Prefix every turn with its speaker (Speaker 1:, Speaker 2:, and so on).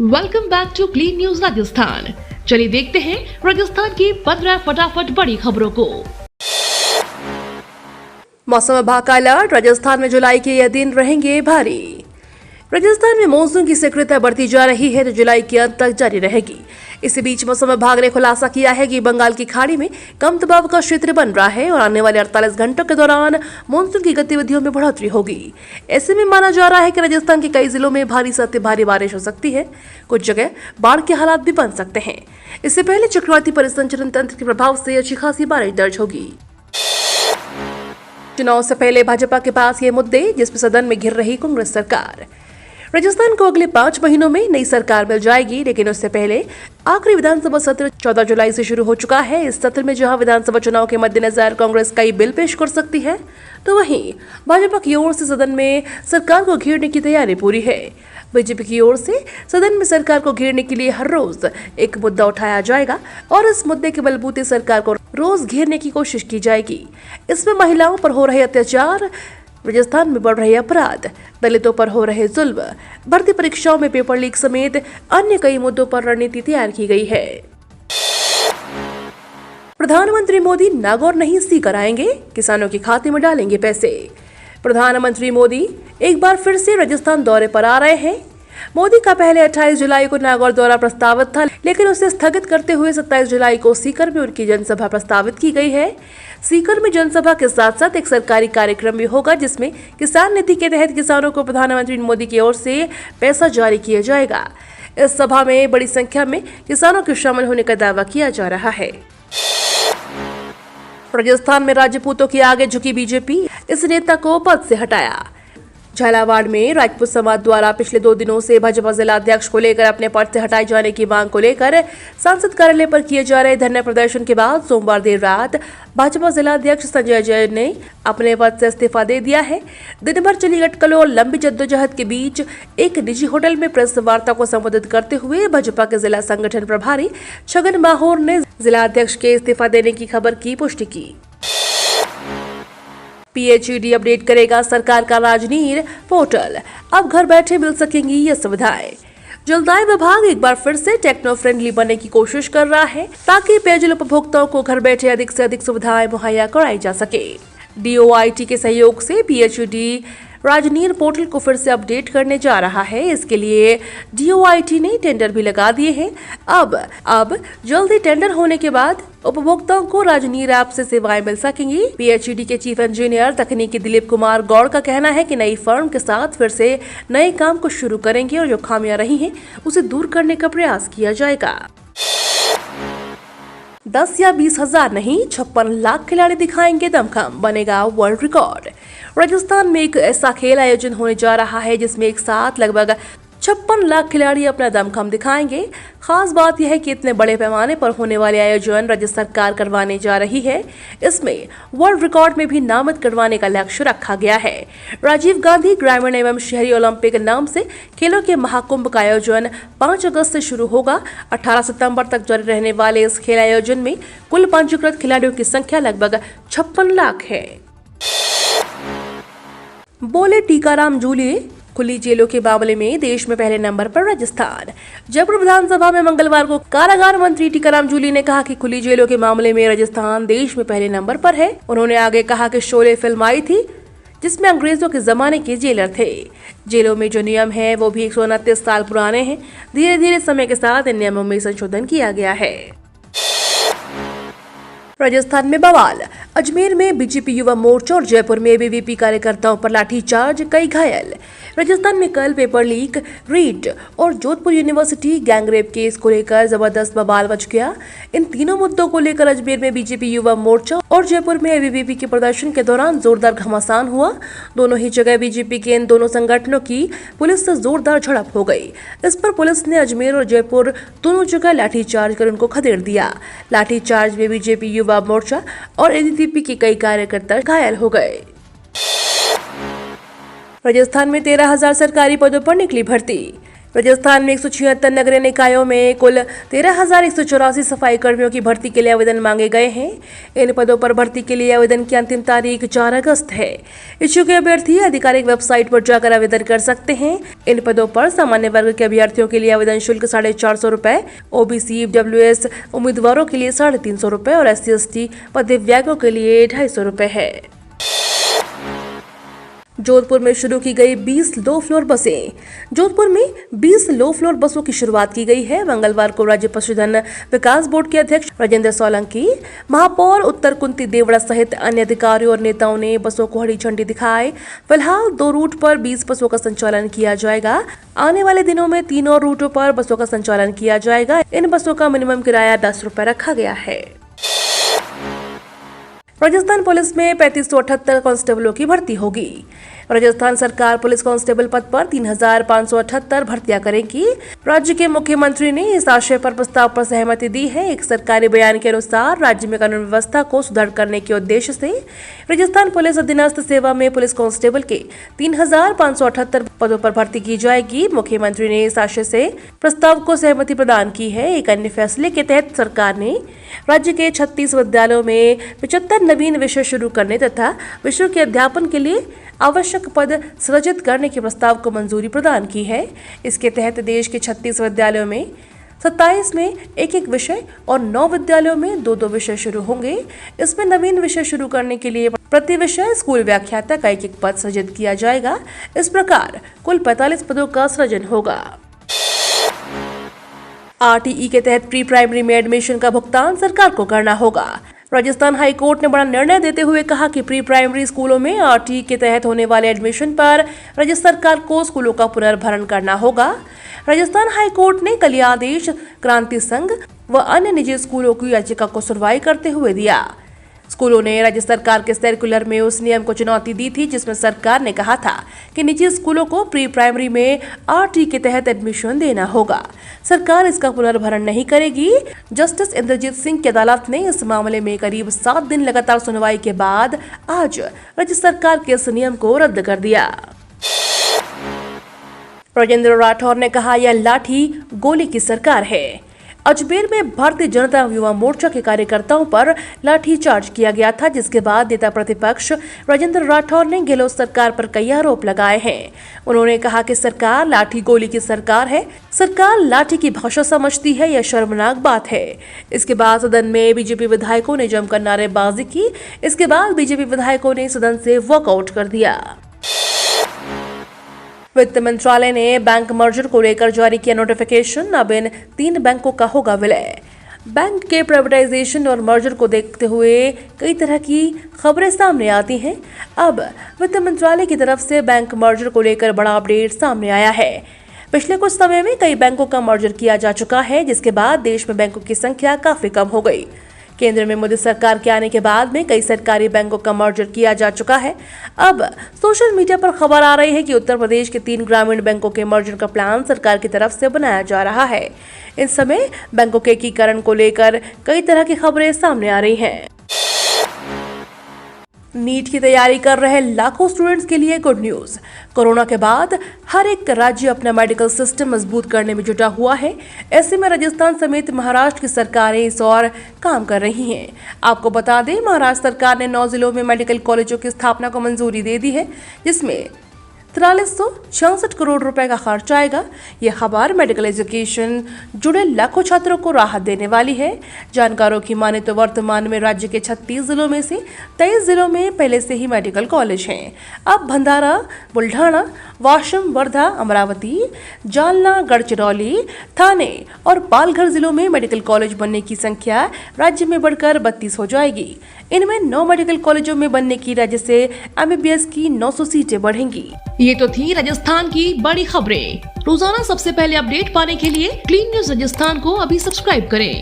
Speaker 1: Welcome back to clean news Rajasthan. चलिए देखते हैं राजस्थान की 15 फटाफट बड़ी खबरों को।
Speaker 2: मौसम विभाग का अलर्ट, राजस्थान में जुलाई के ये दिन रहेंगे भारी। राजस्थान में मानसून की सक्रियता बढ़ती जा रही है, जो जुलाई के अंत तक जारी रहेगी। इसी बीच मौसम विभाग ने खुलासा किया है कि बंगाल की खाड़ी में कम दबाव का क्षेत्र बन रहा है और आने वाले 48 घंटों के दौरान मानसून की गतिविधियों में बढ़ोतरी होगी। ऐसे में माना जा रहा है कि राजस्थान के कई जिलों में भारी से अति भारी बारिश हो सकती है। कुछ जगह बाढ़ के हालात भी बन सकते हैं। इससे पहले चक्रवाती परिसंचरण तंत्र के प्रभाव से अच्छी खासी बारिश दर्ज होगी। चुनाव से पहले भाजपा के पास ये मुद्दे, जिसमें सदन में घिर रही कांग्रेस सरकार। राजस्थान को अगले 5 महीनों में नई सरकार मिल जाएगी, लेकिन उससे पहले आखिरी विधानसभा सत्र 14 जुलाई से शुरू हो चुका है। इस सत्र में जहां विधानसभा चुनाव के मद्देनजर कांग्रेस कई बिल पेश कर सकती है, तो वहीं भाजपा की ओर से सदन में सरकार को घेरने की तैयारी पूरी है। बीजेपी की ओर से सदन में सरकार को घेरने के लिए हर रोज एक मुद्दा उठाया जाएगा और इस मुद्दे के बलबूते सरकार को रोज घेरने की कोशिश की जाएगी। इसमें महिलाओं पर हो रहे अत्याचार, राजस्थान में बढ़ रहे अपराध, दलितों पर हो रहे जुल्म, भर्ती परीक्षाओं में पेपर लीक समेत अन्य कई मुद्दों पर रणनीति तैयार की गई है। प्रधानमंत्री मोदी नागौर नहीं सीकर आएंगे, किसानों के खाते में डालेंगे पैसे। प्रधानमंत्री मोदी एक बार फिर से राजस्थान दौरे पर आ रहे हैं। मोदी का पहले 28 जुलाई को नागौर दौरा प्रस्तावित था, लेकिन उसे स्थगित करते हुए 27 जुलाई को सीकर में उनकी जनसभा प्रस्तावित की गई है। सीकर में जनसभा के साथ साथ एक सरकारी कार्यक्रम भी होगा, जिसमें किसान नीति के तहत किसानों को प्रधानमंत्री मोदी की ओर से पैसा जारी किया जाएगा। इस सभा में बड़ी संख्या में किसानों के शामिल होने का दावा किया जा रहा है। राजस्थान में राजपूतों के आगे झुकी बीजेपी, इस नेता को पद से हटाया। झालावाड़ में राजपूत समाज द्वारा पिछले 2 दिनों से भाजपा जिला अध्यक्ष को लेकर अपने पद से हटाए जाने की मांग को लेकर सांसद कार्यालय पर किए जा रहे धरना प्रदर्शन के बाद सोमवार देर रात भाजपा जिला अध्यक्ष संजय जैन ने अपने पद से इस्तीफा दे दिया है। दिन भर चली अटकलों और लंबी जद्दोजहद के बीच एक निजी होटल में प्रेस वार्ता को संबोधित करते हुए भाजपा के जिला संगठन प्रभारी छगन माहौर ने जिला अध्यक्ष के इस्तीफा देने की खबर की पुष्टि की। PHED अपडेट करेगा सरकार का राजनीर पोर्टल, अब घर बैठे मिल सकेंगी ये सुविधाएं। जलदाय विभाग एक बार फिर से टेक्नो फ्रेंडली बनने की कोशिश कर रहा है, ताकि पेयजल उपभोक्ताओं को घर बैठे अधिक से अधिक सुविधाएं मुहैया कराई जा सके। DOIT के सहयोग से PHED राजनीर पोर्टल को फिर से अपडेट करने जा रहा है। इसके लिए DOIT ने टेंडर भी लगा दिए हैं। अब जल्दी टेंडर होने के बाद उपभोक्ताओं को राजनीर ऐप से सेवाएं मिल सकेंगी। PHED के चीफ इंजीनियर तकनीकी दिलीप कुमार गौड़ का कहना है कि नई फर्म के साथ फिर से नए काम को शुरू करेंगे और जो खामियां रही हैं उसे दूर करने का प्रयास किया जाएगा। 10 या 20 हजार नहीं, 56 लाख खिलाड़ी दिखाएंगे दमखम, बनेगा वर्ल्ड रिकॉर्ड। राजस्थान में एक ऐसा खेल आयोजन होने जा रहा है जिसमें एक साथ लगभग 56 लाख खिलाड़ी अपना दमखम दिखाएंगे। खास बात यह है कि इतने बड़े पैमाने पर होने वाले आयोजन राज्य सरकार करवाने जा रही है। इसमें वर्ल्ड रिकॉर्ड में भी नामद करवाने का लक्ष्य रखा गया है। राजीव गांधी ग्रामीण एवं शहरी ओलंपिक नाम से खेलों के महाकुंभ का आयोजन 5 अगस्त से शुरू होगा। 18 सितंबर तक जारी रहने वाले इस खेल आयोजन में कुल पंजीकृत खिलाड़ियों की संख्या लगभग 56 लाख है। बोले टीकाराम जूली, खुली जेलों के मामले में देश में पहले नंबर पर राजस्थान। जयपुर विधानसभा में मंगलवार को कारागार मंत्री टीकाराम जूली ने कहा कि खुली जेलों के मामले में राजस्थान देश में पहले नंबर पर है। उन्होंने आगे कहा कि शोले फिल्म आई थी जिसमें अंग्रेजों के जमाने के जेलर थे। जेलों में जो नियम है वो भी 129 साल पुराने हैं। धीरे धीरे समय के साथ इन नियमों में संशोधन किया गया है। राजस्थान में बवाल, अजमेर में बीजेपी युवा मोर्चा और जयपुर में ABVP कार्यकर्ताओं पर लाठीचार्ज, कई घायल। राजस्थान में कल पेपर लीक, रीट और जोधपुर यूनिवर्सिटी गैंगरेप केस को लेकर जबरदस्त बवाल मच गया। इन तीनों मुद्दों को लेकर अजमेर में बीजेपी युवा मोर्चा और जयपुर में ABVP के प्रदर्शन के दौरान जोरदार घमासान हुआ। दोनों ही जगह बीजेपी के इन दोनों संगठनों की पुलिस से जोरदार झड़प हो गई। इस पर पुलिस ने अजमेर और जयपुर दोनों जगह लाठीचार्ज कर उनको खदेड़ दिया। लाठीचार्ज में बीजेपी युवा मोर्चा और ABVP के कई कार्यकर्ता घायल हो गए। राजस्थान में 13,000 सरकारी पदों पर निकली भर्ती। राजस्थान में 176 नगरीय निकायों में कुल 13,184 सफाई कर्मियों की भर्ती के लिए आवेदन मांगे गए हैं। इन पदों पर भर्ती के लिए आवेदन की अंतिम तारीख 4 अगस्त है। इच्छुक अभ्यर्थी आधिकारिक वेबसाइट पर जाकर आवेदन कर सकते हैं। इन पदों पर सामान्य वर्ग के अभ्यर्थियों के लिए आवेदन शुल्क 450 रुपए, ओबीसी WS उम्मीदवारों के लिए 350 रुपए और SC/ST व दिव्यांगों के लिए 250 रुपए है। जोधपुर में शुरू की गई 20 लो फ्लोर बसें। जोधपुर में 20 लो फ्लोर बसों की शुरुआत की गई है। मंगलवार को राज्य पशुधन विकास बोर्ड के अध्यक्ष राजेंद्र सोलंकी, महापौर उत्तर कुंती देवड़ा सहित अन्य अधिकारियों और नेताओं ने बसों को हरी झंडी दिखाई। फिलहाल 2 रूट पर 20 बसों का संचालन किया जाएगा। आने वाले दिनों में 3 और रूटों पर बसों का संचालन किया जाएगा। इन बसों का मिनिमम किराया 10 रुपए रखा गया है। राजस्थान पुलिस में 3578 कांस्टेबलों की भर्ती होगी। राजस्थान सरकार पुलिस कांस्टेबल पद पर 3578 भर्तियां करेगी। राज्य के मुख्यमंत्री ने इस आशय पर प्रस्ताव पर सहमति दी है। एक सरकारी बयान के अनुसार राज्य में कानून व्यवस्था को सुदृढ़ करने के उद्देश्य से राजस्थान पुलिस अधीनस्थ सेवा में पुलिस कांस्टेबल के 3578 पदों पर भर्ती की जाएगी। मुख्यमंत्री ने इस आशय से प्रस्ताव को सहमति प्रदान की है। एक अन्य फैसले के तहत सरकार ने राज्य के 36 विद्यालयों में 75 नवीन विषय शुरू करने तथा विषयों के अध्यापन के लिए आवश्यक पद सृजित करने के प्रस्ताव को मंजूरी प्रदान की है। इसके तहत देश के 36 विद्यालयों में 27 में एक विषय और 9 विद्यालयों में 2 विषय शुरू होंगे। इसमें नवीन विषय शुरू करने के लिए प्रति विषय स्कूल व्याख्याता का एक पद सृजित किया जाएगा। इस प्रकार कुल 45 पदों का सृजन होगा। RTE के तहत प्री प्राइमरी में एडमिशन का भुगतान सरकार को करना होगा। राजस्थान हाई कोर्ट ने बड़ा निर्णय देते हुए कहा कि प्री प्राइमरी स्कूलों में RTE के तहत होने वाले एडमिशन पर राज्य सरकार को स्कूलों का पुनर्भरण करना होगा। राजस्थान हाई कोर्ट ने कल यह आदेश क्रांति संघ व अन्य निजी स्कूलों की याचिका को सुनवाई करते हुए दिया। स्कूलों ने राज्य सरकार के सर्कुलर में उस नियम को चुनौती दी थी जिसमें सरकार ने कहा था कि निजी स्कूलों को प्री प्राइमरी में RTE के तहत एडमिशन देना होगा। सरकार इसका पुनर्भरण नहीं करेगी। जस्टिस इंद्रजीत सिंह की अदालत ने इस मामले में करीब 7 दिन लगातार सुनवाई के बाद आज राज्य सरकार के इस नियम को रद्द कर दिया। राजेंद्र राठौर ने कहा, यह लाठी गोली की सरकार है। अजमेर में भारतीय जनता युवा मोर्चा के कार्यकर्ताओं पर लाठीचार्ज किया गया था, जिसके बाद नेता प्रतिपक्ष राजेंद्र राठौर ने गहलोत सरकार पर कई आरोप लगाए हैं। उन्होंने कहा कि सरकार लाठी गोली की सरकार है। सरकार लाठी की भाषा समझती है, यह शर्मनाक बात है। इसके बाद सदन में बीजेपी विधायकों ने जमकर नारेबाजी की। इसके बाद बीजेपी विधायकों ने सदन से वॉकआउट कर दिया। वित्त मंत्रालय ने बैंक मर्जर को लेकर जारी किया नोटिफिकेशन। अब इन 3 बैंकों का होगा विलय। बैंक के प्राइवेटाइजेशन और मर्जर को देखते हुए कई तरह की खबरें सामने आती हैं। अब वित्त मंत्रालय की तरफ से बैंक मर्जर को लेकर बड़ा अपडेट सामने आया है। पिछले कुछ समय में कई बैंकों का मर्जर किया जा चुका है, जिसके बाद देश में बैंकों की संख्या काफी कम हो गई। केंद्र में मोदी सरकार के आने के बाद में कई सरकारी बैंकों का मर्जर किया जा चुका है। अब सोशल मीडिया पर खबर आ रही है कि उत्तर प्रदेश के 3 ग्रामीण बैंकों के मर्जर का प्लान सरकार की तरफ से बनाया जा रहा है। इस समय बैंकों के एकीकरण को लेकर कई तरह की खबरें सामने आ रही हैं। नीट की तैयारी कर रहे लाखों स्टूडेंट्स के लिए गुड न्यूज। कोरोना के बाद हर एक राज्य अपना मेडिकल सिस्टम मजबूत करने में जुटा हुआ है। ऐसे में राजस्थान समेत महाराष्ट्र की सरकारें इस ओर काम कर रही हैं। आपको बता दें, महाराष्ट्र सरकार ने 9 जिलों में मेडिकल कॉलेजों की स्थापना को मंजूरी दे दी है, जिसमें 4366 करोड़ रुपए का खर्च आएगा। यह खबर मेडिकल एजुकेशन जुड़े लाखों छात्रों को राहत देने वाली है। जानकारों की माने तो वर्तमान में राज्य के 36 जिलों में से 23 जिलों में पहले से ही मेडिकल कॉलेज हैं। अब भंडारा, बुल्ढाना, वाशिम, वर्धा, अमरावती, जालना, गढ़चिरौली, थाने और पालघर जिलों में मेडिकल कॉलेज बनने की संख्या राज्य में बढ़कर 32 हो जाएगी। इनमें 9 मेडिकल कॉलेजों में बनने की राज्य से MBBS की 900 सीटें बढ़ेंगी।
Speaker 1: ये तो थी राजस्थान की बड़ी खबरें। रोजाना सबसे पहले अपडेट पाने के लिए क्लीन न्यूज राजस्थान को अभी सब्सक्राइब करें।